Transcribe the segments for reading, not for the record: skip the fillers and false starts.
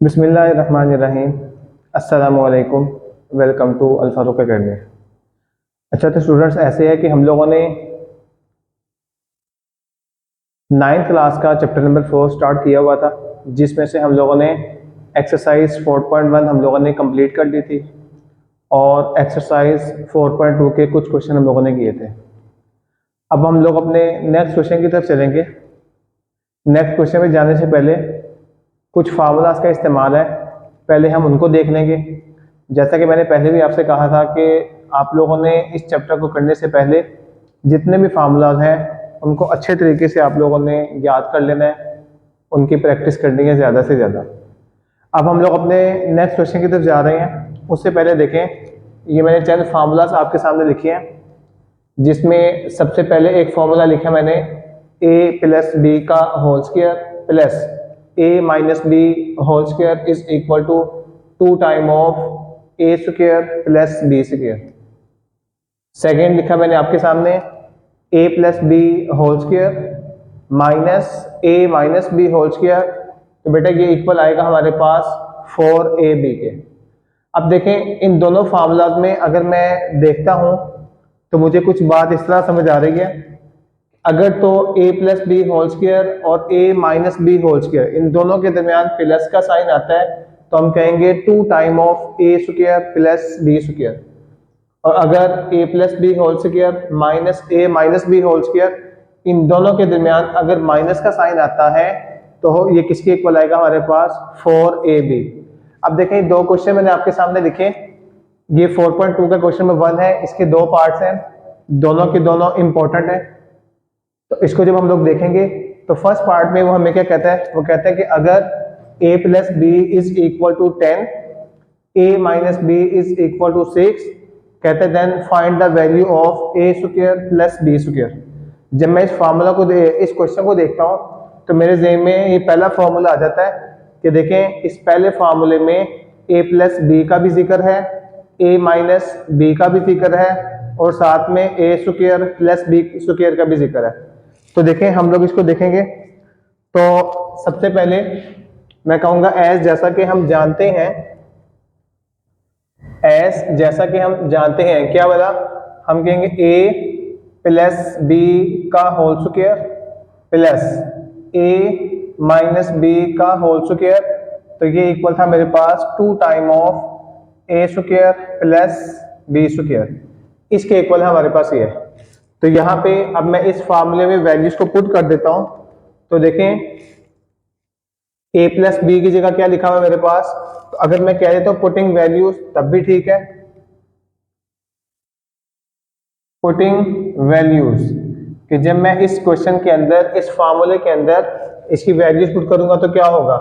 बिस्मिल्लाहिर्रहमानिर्रहीम। अस्सलामुअलैकुम। Welcome to Al Farooq academy. अच्छा तो स्टूडेंट्स, ऐसे है कि हम लोगों ने 9th क्लास का चैप्टर नंबर 4 स्टार्ट किया हुआ था, जिसमें से हम लोगों ने एक्सरसाइज 4.1 हम लोगों ने कंप्लीट कर ली थी और एक्सरसाइज 4.2 के कुछ क्वेश्चन हम लोगों ने किए थे। अब हम लोग अपने नेक्स्ट क्वेश्चन की तरफ चलेंगे। नेक्स्ट क्वेश्चन में जाने से पहले कुछ फार्मूलाज का इस्तेमाल है, पहले हम उनको देख लेंगे। जैसा कि मैंने पहले भी आपसे कहा था कि आप लोगों ने इस चैप्टर को करने से पहले जितने भी फार्मूलाज हैं उनको अच्छे तरीके से आप लोगों ने याद कर लेना है, उनकी प्रैक्टिस करनी है ज़्यादा से ज़्यादा। अब हम लोग अपने नेक्स्ट क्वेश्चन की तरफ जा रहे हैं। उससे पहले देखें, ये मैंने चंद फार्मूलाज आपके सामने लिखे हैं, जिसमें सबसे पहले एक फार्मूला लिखा मैंने a प्लस बी का whole square plus a minus B whole square is equal to 2 time of a square plus b square. Second लिखा मैंने आपके सामने a plus B whole square minus a minus B whole square. तो बेटा ये equal आएगा हमारे पास 4ab के। अब देखें, इन दोनों फार्मूलाज में अगर मैं देखता हूं तो मुझे कुछ बात इस तरह समझ आ रही है। अगर तो a plus B whole square और a minus B whole square इन दोनों के दरमियान प्लस का साइन आता है तो हम कहेंगे 2 time of a square plus B square. और अगर a plus B whole square minus a minus B whole square इन दोनों के दरमियान अगर माइनस का साइन आता है तो ये किसके इक्वल आएगा हमारे पास 4ab। अब देखें, दो क्वेश्चन मैंने आपके सामने लिखे। ये 4.2 का क्वेश्चन नंबर 1 है, इसके दो पार्ट्स हैं, दोनों के दोनों इंपॉर्टेंट हैं। तो इसको जब हम लोग देखेंगे तो फर्स्ट पार्ट में वो हमें क्या कहता है, वो कहता है कि अगर a plus B is equal to 10, a minus B is equal to 6, कहते हैं then find the value of a square plus b square. जब मैं इस फार्मूला को इस क्वेश्चन को देखता हूँ तो मेरे ज़हन में ये पहला फार्मूला आ जाता है कि देखें, इस पहले फार्मूले में a प्लस बी का भी जिक्र है, a माइनस बी का भी जिक्र है और साथ में a square plus b square का भी जिक्र है। तो देखें, हम लोग इसको देखेंगे तो सबसे पहले मैं कहूँगा एस जैसा कि हम जानते हैं, एस जैसा कि हम जानते हैं क्या वाला, हम कहेंगे a प्लस बी का whole square plus a minus B का होल स्क्वायर। तो ये इक्वल था मेरे पास 2 time of a square plus b square. इसके इक्वल है हमारे पास ये। तो यहाँ पे अब मैं इस फार्मूले में वैल्यूज को पुट कर देता हूँ। तो देखें, a प्लस बी की जगह क्या लिखा हुआ है मेरे पास, तो अगर मैं कह देता हूँ पुटिंग वैल्यूज तब भी ठीक है। पुटिंग वैल्यूज कि जब मैं इस क्वेश्चन के अंदर इस फार्मूले के अंदर इसकी वैल्यूज पुट करूंगा तो क्या होगा।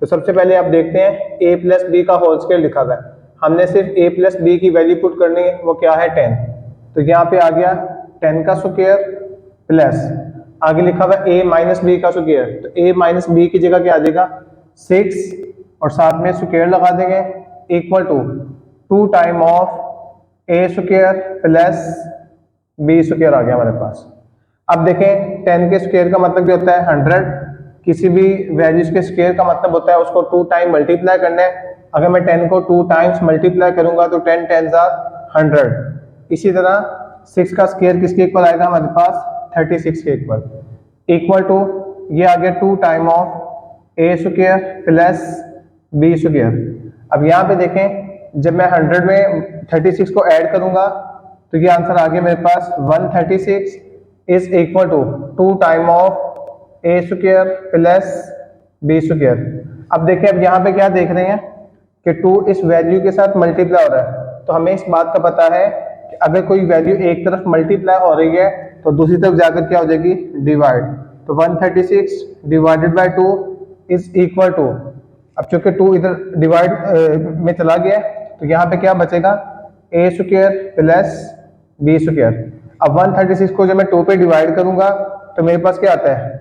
तो सबसे पहले आप देखते हैं a प्लस बी का होल स्क्वायर लिखा हुआ है, हमने सिर्फ a प्लस बी की वैल्यू पुट करनी है, वो क्या है 10। तो यहाँ पे आ गया 10 का स्क्वायर प्लस आगे लिखा हुआ a माइनस बी का स्क्वायर। तो a माइनस बी की जगह क्या आ जाएगा 6 और साथ में स्क्वायर लगा देंगे equal to 2 time of a square plus b square आ गया हमारे पास। अब देखें, 10 के स्क्वायर का मतलब क्या होता है 100, किसी भी वैल्यूज के स्क्वायर का मतलब होता है उसको 2 टाइम मल्टीप्लाई करना है। अगर मैं 10 को 2 टाइम्स मल्टीप्लाई करूंगा तो 10 10s आर 100। इसी तरह 6 का स्क्वायर किसके इक्वल आएगा हमारे पास 36 के इक्वल टू ये आ गया 2 time of a square plus b square. अब यहाँ पे देखें, जब मैं 100 में 36 को ऐड करूंगा तो ये आंसर आ गया मेरे पास 136 is equal to 2 time of a square plus b square. अब देखिए, अब यहाँ पे क्या देख रहे हैं कि 2 इस वैल्यू के साथ मल्टीप्लाई हो रहा है, तो हमें इस बात का पता है कि अगर कोई वैल्यू एक तरफ मल्टीप्लाई हो रही है तो दूसरी तरफ जाकर क्या हो जाएगी डिवाइड। तो 136 divided by 2 is equal to, अब चूंकि 2 इधर डिवाइड में चला गया तो यहाँ पे क्या बचेगा a square plus b square. अब 136 को जब मैं 2 पे डिवाइड करूंगा तो मेरे पास क्या आता है,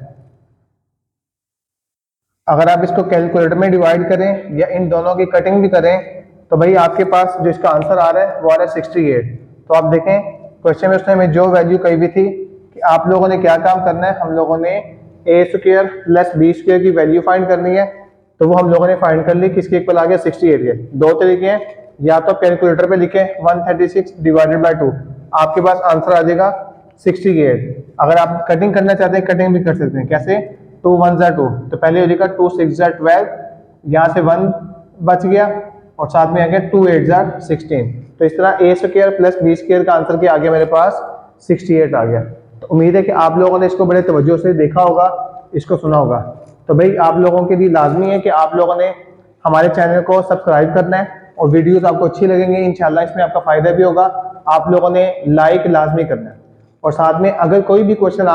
अगर आप इसको कैलकुलेटर में डिवाइड करें या इन दोनों की कटिंग भी करें तो भाई आपके पास जो इसका आंसर आ रहा है वो आ रहा है 68। तो आप देखें, क्वेश्चन में उसने हमें जो वैल्यू कही भी थी कि आप लोगों ने क्या काम करना है, हम लोगों ने a square plus b square की वैल्यू फाइंड करनी है। तो वो हम लोगों ने फाइंड कर ली, किसके इक्वल आ गया 68 के। दो तरीके हैं, या तो कैलकुलेटर पे लिखें 136 डिवाइडेड बाय 2, आपके पास आंसर आ जाएगा 68। अगर आप कटिंग करना चाहते हैं कटिंग भी कर सकते हैं, कैसे 2 1 जा 2, तो पहले हो जाएगा 2 6 जा 12, यहाँ से 1 बच गया और साथ में आ गया 2 8 जा 16। तो इस तरह ए स्क्वायर प्लस बी स्क्वायर का आंसर क्या आ गया मेरे पास 68 आ गया। तो उम्मीद है कि आप लोगों ने इसको बड़े तवज्जो से देखा होगा, इसको सुना होगा। तो भाई आप लोगों के लिए लाजमी है कि आप लोगों ने हमारे चैनल को सब्सक्राइब करना है, और वीडियोस आपको अच्छी लगेंगी इंशाल्लाह, इसमें आपका फायदा भी होगा। आप लोगों ने लाइक लाजमी करना है, और साथ में अगर कोई भी क्वेश्चन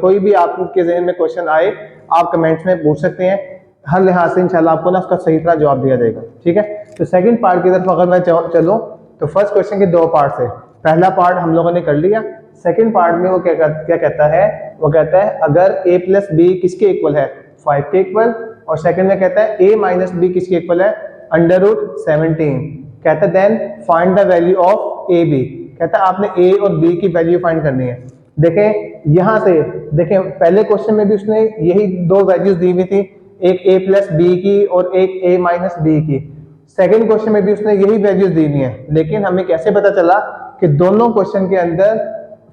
कोई भी आपके जहन में क्वेश्चन आए, आप कमेंट्स में पूछ सकते हैं, हर लिहाज से इंशाल्लाह आपको ना उसका सही तरह जवाब दिया जाएगा। ठीक है, तो सेकंड पार्ट की तरफ अगर मैं चलूँ तो फर्स्ट क्वेश्चन के दो पार्ट है। पहला पार्ट हम लोगों ने कर लिया, सेकंड पार्ट में वो क्या कहता है, वो कहता है अगर a प्लस बी किसके इक्वल है 5 के इक्वल, और सेकंड में कहता है a माइनस बी किसके इक्वल है √17। कहता है then find the value of A B, कहता है आपने a और b की वैल्यू फाइंड करनी है। देखें यहाँ से, देखें पहले क्वेश्चन में भी उसने यही दो वैल्यूज दी हुई थी, एक a प्लस बी की और एक a माइनस बी की। सेकेंड क्वेश्चन में भी उसने यही वैल्यूज दी हुई है, लेकिन हमें कैसे पता चला कि दोनों क्वेश्चन के अंदर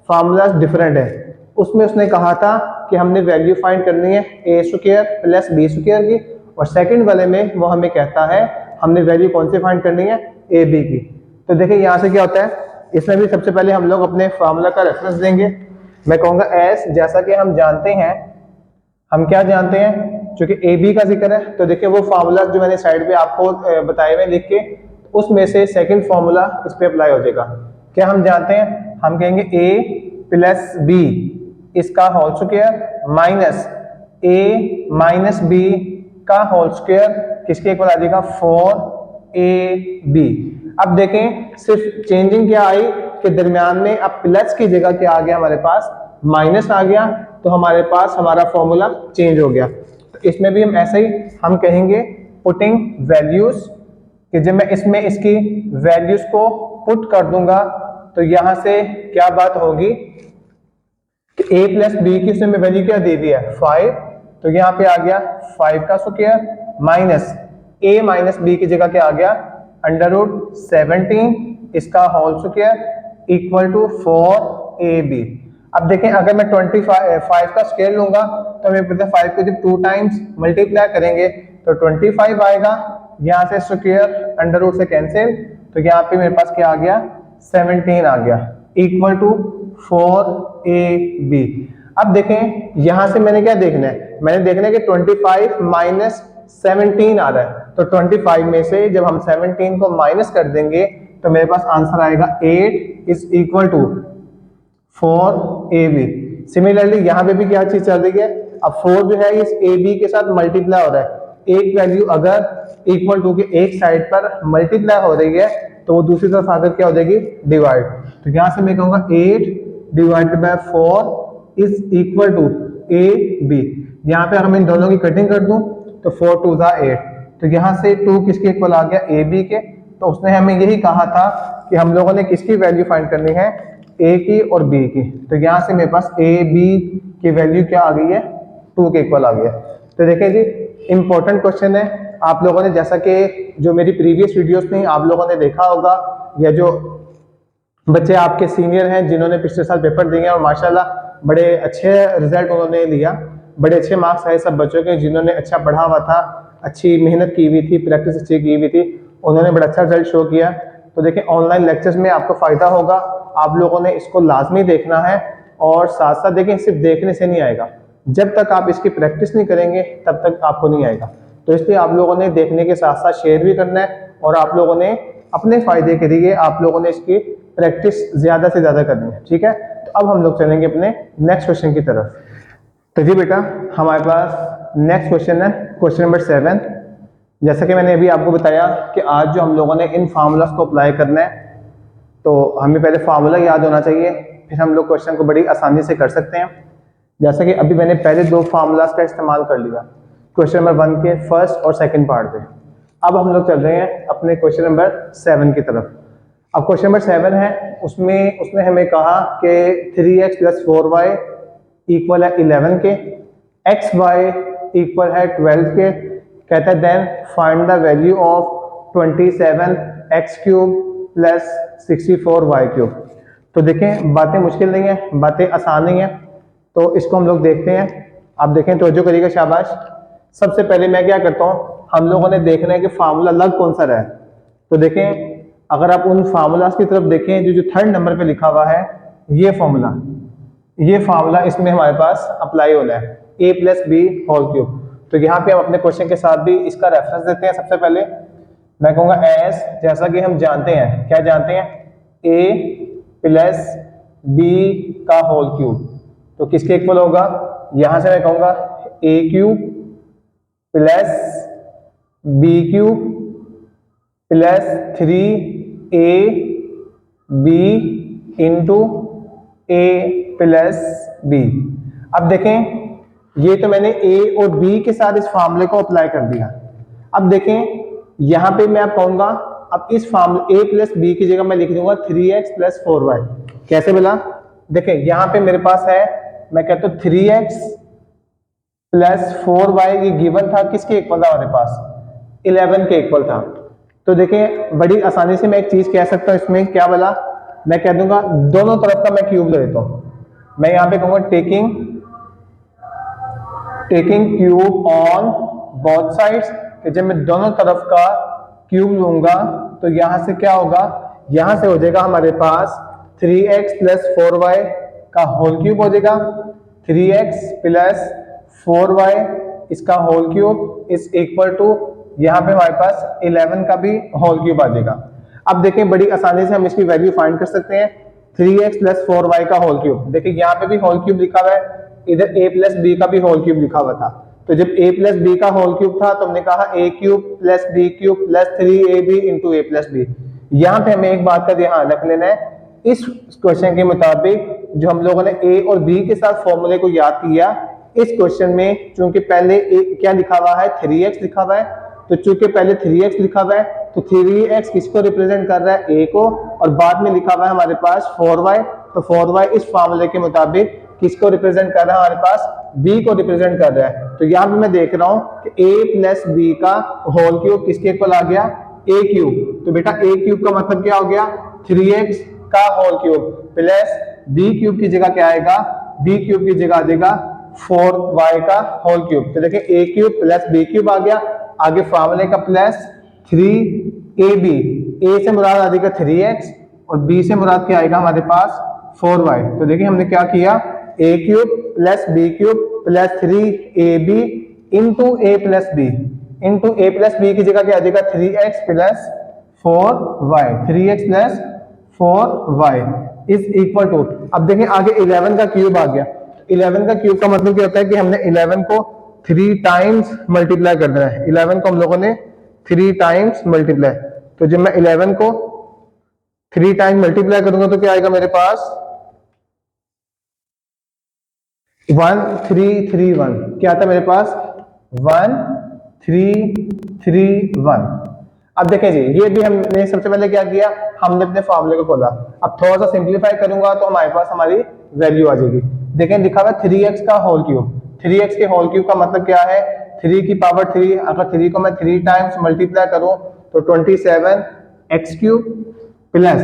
फार्मूलाज डिफरेंट है। उसमें उसने कहा था कि हमने वैल्यू फाइंड करनी है ए स्क्वायर प्लस बी स्क्वायर की, और सेकंड वाले में वो हमें कहता है हमने वैल्यू कौन सी फाइंड करनी है ए बी की। तो देखिए यहाँ से क्या होता है, इसमें भी सबसे पहले हम लोग अपने फार्मूला का रेफरेंस देंगे। मैं कहूँगा एस, जैसा कि हम जानते हैं, हम क्या जानते हैं, चूंकि ए बी का जिक्र है, तो देखिए वो फार्मूला जो मैंने साइड पे आपको बताए हुए लिख के, उसमें से सेकंड फार्मूला इस पे अप्लाई हो जाएगा। क्या हम जानते हैं, हम कहेंगे ए प्लस बी इसका होल स्क्वायर माइनस ए माइनस बी का होल स्क्वायर किसके इक्वल आ जाएगा 4ab। अब देखें सिर्फ चेंजिंग क्या आई कि दरमियान में अब प्लस की जगह क्या आ गया, हमारे पास माइनस आ गया, तो हमारे पास हमारा फॉर्मूला चेंज हो गया। तो इसमें भी हम ऐसे ही हम कहेंगे पुटिंग वैल्यूज, कि जब मैं इसमें इसकी वैल्यूज को पुट कर दूंगा तो यहां से क्या बात होगी कि a प्लस बी की उसमें वैल्यू क्या दे दी है 5, तो यहाँ पे आ गया 5 का square minus a minus B की जगह क्या आ गया √17 इसका whole square equal to 4ab। अब देखें अगर मैं 25 का स्क्वायर लूंगा तो हमें पता है 5 को जब 2 टाइम्स मल्टीप्लाई करेंगे तो 25 आएगा, यहाँ से स्क्वायर अंडर रूट से कैंसिल, तो यहाँ पे मेरे पास क्या आ गया 17 आ गया इक्वल टू 4ab। अब देखें यहां से मैंने क्या देखना है, मैंने देखना है कि 25 माइनस 17 आ रहा है, तो 25 में से जब हम 17 को माइनस कर देंगे तो मेरे पास आंसर आएगा 8 is equal to 4ab। Similarly यहाँ पे भी क्या चीज चल रही है, अब 4 जो है इस ab के साथ मल्टीप्लाई हो रहा है, एक वैल्यू अगर इक्वल टू के एक साइड पर मल्टीप्लाई हो रही है तो वो दूसरी तरफ आकर क्या हो जाएगी डिवाइड। तो यहां से मैं कहूंगा 8 divided by 4 is equal to ab। यहाँ पे अगर मैं इन दोनों की कटिंग कर दूं तो 4 2 जा 8, तो यहाँ से 2 किसके इक्वल आ गया ab के। तो उसने हमें यही कहा था कि हम लोगों ने किसकी वैल्यू फाइंड करनी है a की और b की, तो यहाँ से मेरे पास ab की वैल्यू क्या आ गई है 2 के इक्वल आ गया। तो देखिए जी इंपॉर्टेंट क्वेश्चन है, आप लोगों ने जैसा कि जो मेरी प्रीवियस वीडियोस में आप लोगों ने देखा होगा, या जो बच्चे आपके सीनियर हैं जिन्होंने पिछले साल पेपर दिए और माशाल्लाह बड़े अच्छे रिजल्ट उन्होंने लिया, बड़े अच्छे मार्क्स आए सब बच्चों के जिन्होंने अच्छा पढ़ा हुआ था, अच्छी मेहनत की हुई थी, प्रैक्टिस अच्छी की हुई थी, उन्होंने बड़ा अच्छा रिजल्ट शो किया। तो देखिए ऑनलाइन लेक्चर्स में आपको फायदा होगा, आप लोगों ने इसको लाजमी देखना है, और साथ साथ देखिए सिर्फ देखने से नहीं आएगा, जब तक आप इसकी प्रैक्टिस नहीं करेंगे तब तक आपको नहीं आएगा। तो इसलिए आप लोगों ने देखने के साथ साथ शेयर भी करना है, और आप लोगों ने अपने फायदे के लिए आप लोगों ने इसकी प्रैक्टिस ज्यादा से ज्यादा करनी है। ठीक है, तो अब हम लोग चलेंगे अपने नेक्स्ट क्वेश्चन की तरफ। तो जी बेटा हमारे पास नेक्स्ट क्वेश्चन है क्वेश्चन नंबर 7। जैसा कि मैंने अभी आपको बताया कि आज जो हम लोगों ने इन फार्मूलाज को अप्लाई करना है, तो हमें पहले फार्मूला याद होना चाहिए, फिर हम लोग क्वेश्चन को बड़ी आसानी से कर सकते हैं। जैसा कि अभी मैंने पहले दो फार्मूलाज का इस्तेमाल कर लिया क्वेश्चन नंबर 1 के फर्स्ट और सेकंड पार्ट पे। अब हम लोग चल रहे हैं अपने क्वेश्चन नंबर 7 की तरफ। अब क्वेश्चन नंबर 7 है, उसमें उसने हमें कहा कि 3x + 4y इक्वल है 11 के, xy इक्वल है 12 के, कहता है then find the value of 27x³ plus 64y³। तो देखें बातें मुश्किल नहीं है, बातें आसान नहीं है, तो इसको हम लोग देखते हैं। आप देखें तवज्जो करिएगा, शाबाश। सबसे पहले मैं क्या करता हूँ, हम लोगों ने देखना है कि फार्मूला लग कौन सा रहा है। तो देखें अगर आप उन फार्मूलाज की तरफ देखें जो थर्ड नंबर पे लिखा हुआ है, ये फार्मूला इसमें हमारे पास अप्लाई होना है, a+b⁴। तो यहाँ पे हम अपने क्वेश्चन के साथ भी इसका रेफरेंस देते हैं। सबसे पहले मैं कहूँगा एस, जैसा कि हम जानते हैं, क्या जानते हैं, a+b⁴। तो किसके इक्वल होगा, यहाँ से मैं कहूँगा a³ plus b³ plus 3ab into a plus b। अब देखें ये तो मैंने a और b के साथ इस फार्मूले को अप्लाई कर दिया। अब देखें यहाँ पे मैं आप कहूँगा, अब इस फार्मूले a+b की जगह मैं लिख दूंगा 3x + 4y। कैसे मिला, देखें यहाँ पे मेरे पास है, मैं कहता हूँ 3x + 4y, ये गिवन था, किसके इक्वल था हमारे पास, 11 के इक्वल था। तो देखें बड़ी आसानी से मैं एक चीज कह सकता हूँ, इसमें क्या बोला, मैं कह दूंगा दोनों तरफ का मैं क्यूब ले लेता हूँ। मैं यहाँ पे कहूँगा taking cube on both sides, कि जब मैं दोनों तरफ का क्यूब लूंगा तो यहाँ से क्या होगा, यहाँ से हो जाएगा हमारे पास 3x + 4y का होल क्यूब हो जाएगा, 3x + 4y इसका whole cube is equal to, यहाँ पे हमारे पास 11 का भी होल क्यूब आ जाएगा। अब देखें बड़ी आसानी से हम इसकी वैल्यू फाइंड कर सकते हैं, 3x + 4y का होल क्यूब। देखिए यहाँ पे भी होल क्यूब लिखा हुआ है, इधर a+b का भी होल क्यूब लिखा हुआ था। तो जब a+b का होल क्यूब था तो हमने कहा a³ + b³ + 3ab into a+b। यहाँ पे हमें एक बात का ध्यान रख लेना है, इस क्वेश्चन के मुताबिक जो हम लोगों ने a और b के साथ फॉर्मूले को याद किया, इस क्वेश्चन में चूंकि पहले क्या लिखा हुआ है, 3x लिखा हुआ है, तो चूंकि पहले 3x लिखा हुआ है तो 3x किसको रिप्रेजेंट कर रहा है, a को, और बाद में लिखा हुआ है हमारे पास 4y, तो 4y इस फार्मूले के मुताबिक किसको रिप्रेजेंट कर रहा है, हमारे पास b को रिप्रेजेंट कर रहा है। तो यहाँ पे मैं देख रहा हूँ कि a + b का होल क्यूब किसके इक्वल आ गया, a³। तो बेटा a³ का मतलब क्या हो गया, 3x का होल क्यूब प्लस b³ की जगह क्या आएगा, b³ की जगह आ जाएगा 4y का होल क्यूब। तो देखिए a³ + b³ आ गया, आगे फार्मूले का प्लस 3ab, a से मुराद आ जाएगा 3x और b से मुराद क्या आएगा हमारे पास 4y। तो देखिए हमने क्या किया, a³ + b³ + 3ab into a+b, into a+b की जगह क्या आ जाएगा 3x + 4y, 3x + 4y is equal to, अब देखें आगे 11 का क्यूब आ गया। 11 का क्यूब का मतलब क्या होता है कि हमने 11 को 3 टाइम्स मल्टीप्लाई कर देना है, 11 को हम लोगों ने 3 टाइम्स मल्टीप्लाई। तो जब मैं 11 को 3 टाइम्स मल्टीप्लाई करूंगा तो क्या आएगा मेरे पास 1331, क्या आता है मेरे पास 1331। अब देखें जी, ये भी हमने सबसे पहले क्या किया, हमने अपने फार्मूले को खोला। अब थोड़ा सा सिंप्लीफाई करूंगा तो हमारे पास हमारी वैल्यू आ जाएगी। देखें लिखा हुआ है 3x का होल क्यूब, 3x के होल क्यूब का मतलब क्या है, 3 की पावर 3, अगर 3 को मैं 3 टाइम्स मल्टीप्लाई करूं तो 27x³ प्लस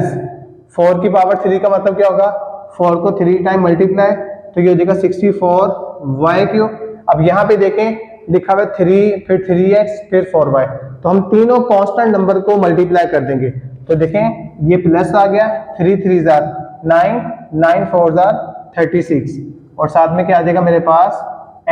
4 की पावर 3 का मतलब क्या होगा, 4 को 3 टाइम मल्टीप्लाई तो ये हो जाएगा 64y³। अब यहाँ पे देखें लिखा हुआ है 3, फिर 3x, फिर 4y, तो हम तीनों कांस्टेंट नंबर को मल्टीप्लाई कर देंगे। तो देखें ये प्लस आ गया, 3 3 9, 9 4 36, और साथ में क्या आ जाएगा मेरे पास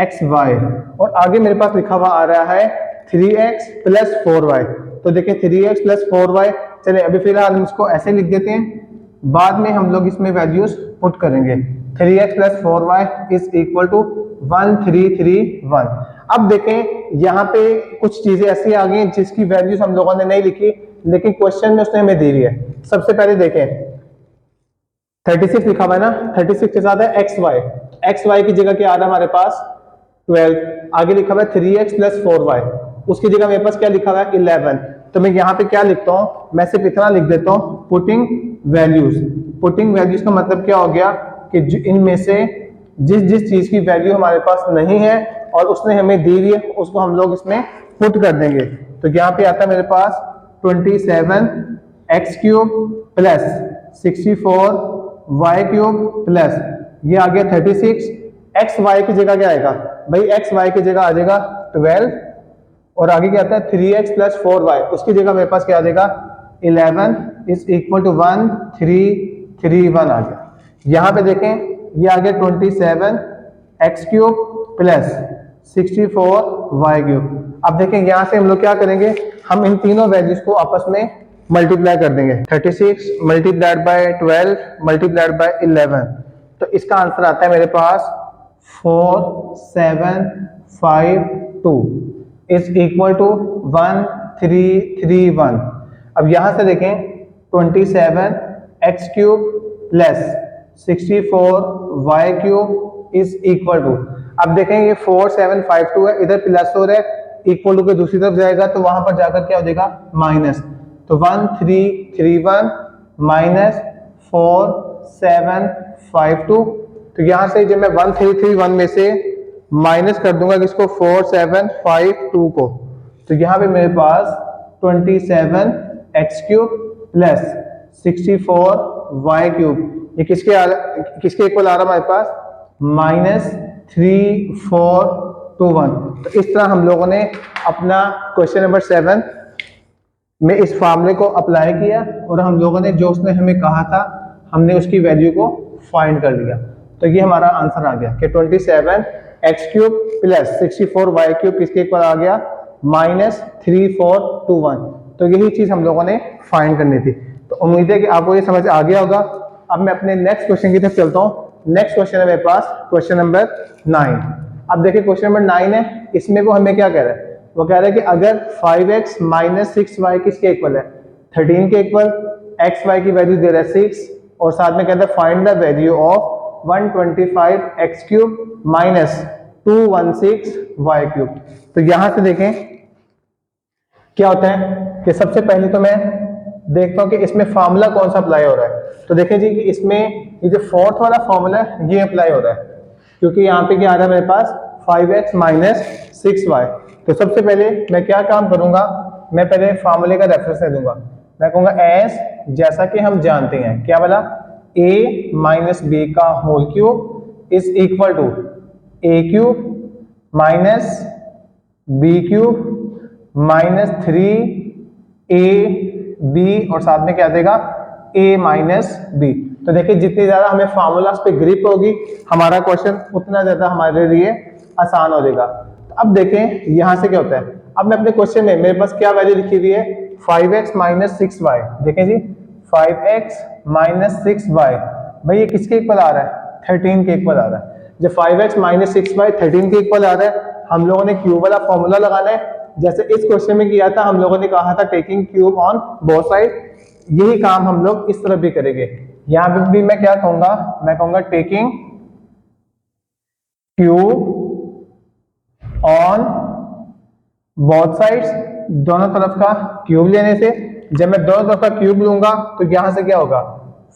xy, और आगे मेरे पास लिखा हुआ आ रहा है 3x + 4y। तो देखें 3x + 4y, चले अभी फिलहाल हम इसको ऐसे लिख देते हैं, बाद में हम लोग इसमें वैल्यूज पुट करेंगे। 3x + 4y is equal to 1331। अब देखें यहाँ पे कुछ चीजें ऐसी आ गई जिसकी वैल्यूज हम लोगों ने नहीं लिखी, लेकिन क्वेश्चन में उसने हमें दी हुई है। सबसे पहले देखें 36 लिखा हुआ है ना, 36 के साथ है xy की जगह क्या आ रहा है हमारे पास 12, आगे लिखा हुआ है 3x + 4y, उसकी जगह मेरे पास क्या लिखा हुआ है 11। तो मैं यहाँ पे क्या लिखता हूँ, मैं सिर्फ इतना लिख देता हूँ, पुटिंग वैल्यूज का मतलब क्या हो गया कि इनमें से जिस चीज की वैल्यू हमारे पास नहीं है और उसने हमें दी हुई है उसको हम लोग इसमें पुट कर देंगे तो यहाँ पे आता है मेरे पास 27x³ प्लस 64y³ प्लस ये आ गया 36। एक्स वाई की जगह क्या आएगा भाई, एक्स वाई की जगह आ जाएगा 12 और आगे क्या आता है 3x प्लस 4y, उसकी जगह मेरे पास क्या आ जाएगा 11 इज इक्वल टू 1331 आ गया। यहाँ पे देखें ये आ गया 27x³ प्लस 64y³। अब देखें यहाँ से हम लोग क्या करेंगे, हम इन तीनों वैल्यूज को आपस में मल्टीप्लाई कर देंगे। 36 मल्टीप्लाइड बाय 12 मल्टीप्लाइड बाय 11, तो इसका आंसर आता है मेरे पास 4752 इज इक्वल टू 1331। अब यहां से देखें 27x³ plus 64y³ is equal to, अब देखें ये 4752 है, इधर प्लस हो रहा है, इक्वल टू के दूसरी तरफ जाएगा तो वहां पर जाकर क्या हो जाएगा माइनस, तो 1331 माइनस 4752। तो यहां से जब मैं 1331 में से माइनस कर दूंगा किसको 4752 को, तो यहाँ पे मेरे पास 27x³ प्लस 64y³ ये किसके इक्वल आ रहा है हमारे पास -3421। तो इस तरह हम लोगों ने अपना क्वेश्चन नंबर 7 में इस फार्मूले को अप्लाई किया और हम लोगों ने जो उसने हमें कहा था हमने उसकी वैल्यू को फाइंड कर लिया। तो ये हमारा आंसर आ गया कि 27x³ प्लस 64y³ किसके इक्वल आ गया -3421। तो यही चीज हम लोगों ने फाइंड करनी थी। तो उम्मीद है कि आपको ये समझ आ गया होगा। अब मैं अपने नेक्स्ट क्वेश्चन की तरफ चलता हूँ। नेक्स्ट क्वेश्चन है मेरे पास क्वेश्चन नंबर 9। अब देखिए क्वेश्चन नंबर 9 है, इसमें वो हमें क्या कह रहा है, वो कह रहा है कि अगर 5x माइनस 6y किसके इक्वल है 13 के इक्वल, xy की वैल्यू दे रहा है 6 और साथ में कहता है find the value of 125x³ minus 216y³। तो यहां से देखें क्या होता है कि सबसे पहले तो मैं देखता हूं कि इसमें फार्मूला कौन सा अप्लाई हो रहा है। तो देखें जी कि इसमें ये जो फोर्थ वाला फार्मूला है ये अप्लाई हो रहा है, क्योंकि यहाँ पे क्या आ रहा है मेरे पास 5x माइनस 6y। तो सबसे पहले मैं क्या काम करूंगा, मैं पहले फार्मूले का रेफरेंस दे दूंगा। मैं कहूंगा एस, जैसा कि हम जानते हैं क्या बोला a माइनस b का whole cube is equal to a³ minus b³ minus 3ab और साथ में क्या देगा a माइनस b। तो देखिए जितनी ज्यादा हमें फार्मूलास पे ग्रिप होगी हमारा क्वेश्चन उतना ज्यादा हमारे लिए आसान हो जाएगा। तो अब देखें यहां से क्या होता है, अब मैं अपने क्वेश्चन में मेरे पास क्या वैल्यू लिखी हुई है 5x माइनस 6y। देखें जी 5x माइनस 6y, भाई ये किसके इक्वल आ रहा है 13 के इक्वल आ रहा है। जब 5x माइनस 6y 13 के इक्वल आ रहा है, हम लोगों ने क्यूब वाला फॉर्मूला लगाना है जैसे इस क्वेश्चन में किया था। हम लोगों ने कहा था taking cube on both side, यही काम हम लोग इस तरफ भी करेंगे। यहां पे भी मैं क्या कहूंगा, मैं कहूंगा taking cube on both sides, दोनों तरफ का क्यूब लेने से। जब मैं दोनों तरफ का क्यूब लूंगा तो यहां से क्या होगा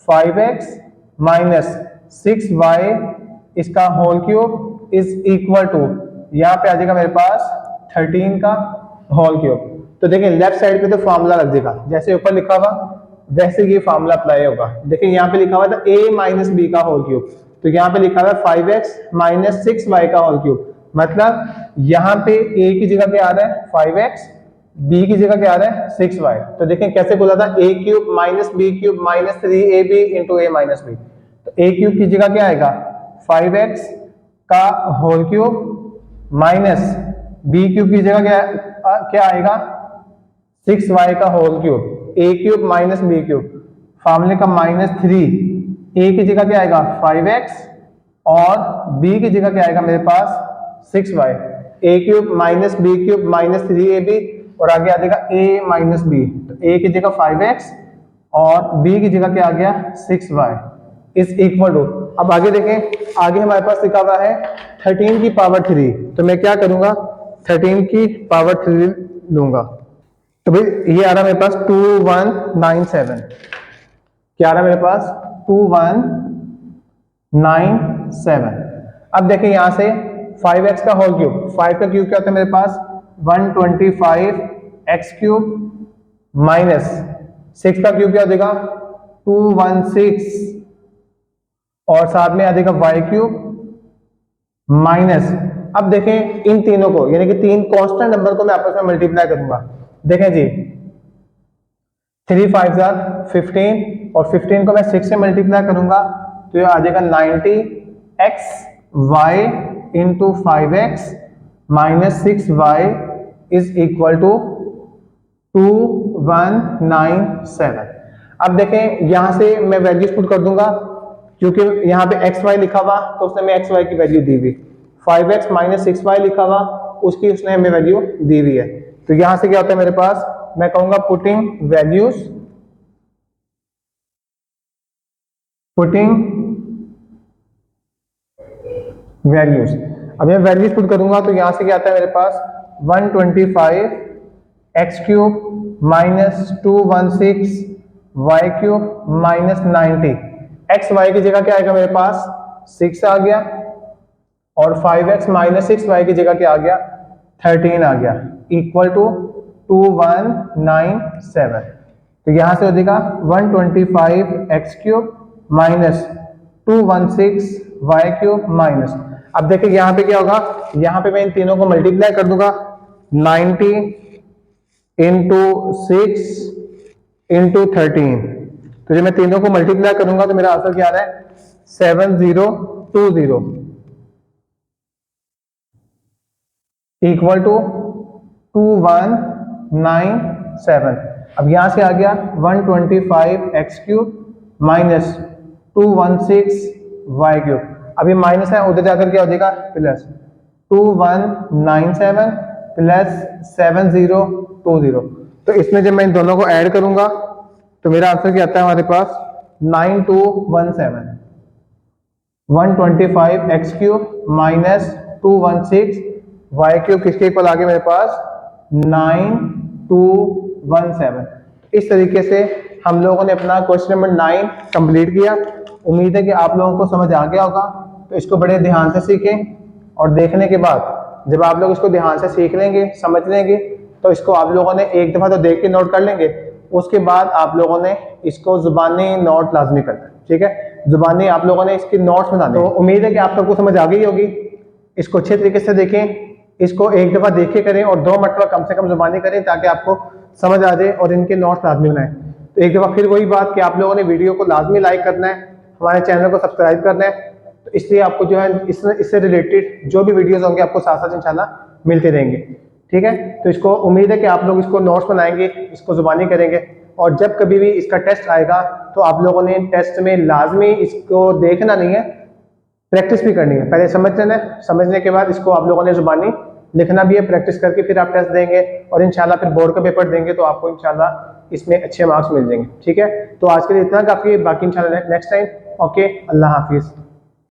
5x माइनस 6y इसका whole cube is equal to, यहां पे आ जाएगा मेरे पास 13 का होल क्यूब। तो देखिए लेफ्ट साइड पे तो फार्मूला लग जाएगा, जैसे ऊपर लिखा हुआ वैसे ये फार्मूला अप्लाई होगा। देखिए यहाँ पे लिखा हुआ था a माइनस b का होल क्यूब, तो यहाँ पे लिखा हुआ 5x माइनस 6y का होल क्यूब, मतलब यहाँ पे a की जगह क्या आ रहा है 5x, b की जगह क्या आ रहा है 6y। तो देखें कैसे बोला था a³ minus b³ minus 3ab into a minus b। तो a³ की जगह क्या आएगा 5x का होल क्यूब माइनस b³ की जगह क्या आएगा 6y का whole cube, a³ minus b³, फार्मूले का -3, a की जगह क्या आएगा 5x और b की जगह क्या आएगा मेरे पास 6y, a³ minus b³ minus 3ab और आगे आ जाएगा a माइनस b। तो a की जगह 5x और b की जगह क्या आ गया 6y इज इक्वल टू, अब आगे देखें, आगे हमारे पास लिखा हुआ है 13 की पावर 3, तो मैं क्या करूंगा 13 की पावर 3 लूंगा। तो भाई ये आ रहा मेरे पास 2197, क्या आ रहा मेरे पास 2197। अब देखिए यहां से 5x का होल क्यूब, 5 का क्यूब क्या होता है मेरे पास 125x³ माइनस 6 का क्यूब क्या हो जाएगा 216 और साथ में आ जाएगा y³ माइनस, अब देखें इन तीनों को यानी कि तीन कांस्टेंट नंबर को मैं आपस में मल्टीप्लाई करूंगा। देखें जी 3 5 15 और 15 को मैं 6 से मल्टीप्लाई करूंगा तो ये आ जाएगा 90xy into 5x minus 6y is equal to 2197। अब देखें यहां से मैं वैल्यूज पुट कर दूंगा क्योंकि यहाँ पे xy लिखा हुआ तो उसने हमें xy की वैल्यू दी हुई, 5x माइनस 6y लिखा हुआ उसकी उसने हमें वैल्यू दी हुई है। तो यहां से क्या होता है मेरे पास, मैं कहूंगा पुटिंग वैल्यूज। अब मैं वैल्यूज पुट करूंगा तो यहां से क्या आता है मेरे पास 125x³ minus 216y³ minus 90, X Y की जगह क्या आएगा मेरे पास 6 आ गया और 5x माइनस 6y की जगह क्या आ गया 13 आ गया इक्वल टू 2197। तो यहां से हो जाएगा 125x³ माइनस 216y³ माइनस, अब देखिए यहां पे क्या होगा, यहां पे मैं इन तीनों को मल्टीप्लाई कर दूंगा 90 इंटू 6 इंटू 13, तो जब मैं तीनों को मल्टीप्लाई करूंगा तो मेरा आंसर क्या आ रहा है 7020 इक्वल टू 2197। अब यहां से आ गया 125x³ माइनस 216y³, अब ये माइनस है उधर जाकर क्या हो जाएगा प्लस 2197 प्लस 7020। तो इसमें जब मैं इन दोनों को ऐड करूंगा तो मेरा आंसर क्या आता है हमारे पास 9217। 125x³ माइनस 216y³ किसके इक्वल आ गया मेरे पास 9217। इस तरीके से हम लोगों ने अपना क्वेश्चन नंबर 9 कंप्लीट किया। उम्मीद है कि आप लोगों को समझ आ गया होगा। तो इसको बड़े ध्यान से सीखें और देखने के बाद जब आप लोग इसको ध्यान से सीख लेंगे समझ लेंगे तो इसको आप लोगों ने एक दफा तो देख के नोट कर लेंगे, उसके बाद आप लोगों ने इसको जुबानी नोट लाजमी करना है, ठीक है। जुबानी आप लोगों ने इसकी नोट्स बनाने। तो उम्मीद है कि आप सबको समझ आ गई होगी। इसको अच्छे तरीके से देखें, इसको एक दफा देख के करें और 2 मरतबा कम से कम जुबानी करें ताकि आपको समझ आ जाए और इनके नोट्स लाजमी बनाएं। तो एक दफा फिर वही बात कि आप लोगों ने वीडियो को लाजमी लाइक करना है, हमारे चैनल को सब्सक्राइब करना है। तो इसलिए आपको जो है इससे रिलेटेड जो भी वीडियोस होंगे आपको साथ साथ इंशाल्लाह मिलते रहेंगे, ठीक है। तो इसको उम्मीद है कि आप लोग इसको नोट्स बनाएंगे, इसको जुबानी करेंगे और जब कभी भी इसका टेस्ट आएगा तो आप लोगों ने टेस्ट में लाजमी इसको देखना नहीं है, प्रैक्टिस भी करनी है। पहले समझ लेना है, समझने के बाद इसको आप लोगों ने जुबानी लिखना भी है, प्रैक्टिस करके फिर आप टेस्ट देंगे और इंशाल्लाह फिर बोर्ड का पेपर देंगे तो आपको इंशाल्लाह इसमें अच्छे मार्क्स मिल जाएंगे, ठीक है। तो आज के लिए इतना काफी है, बाकी इंशाल्लाह नेक्स्ट टाइम। ओके, अल्लाह हाफिज।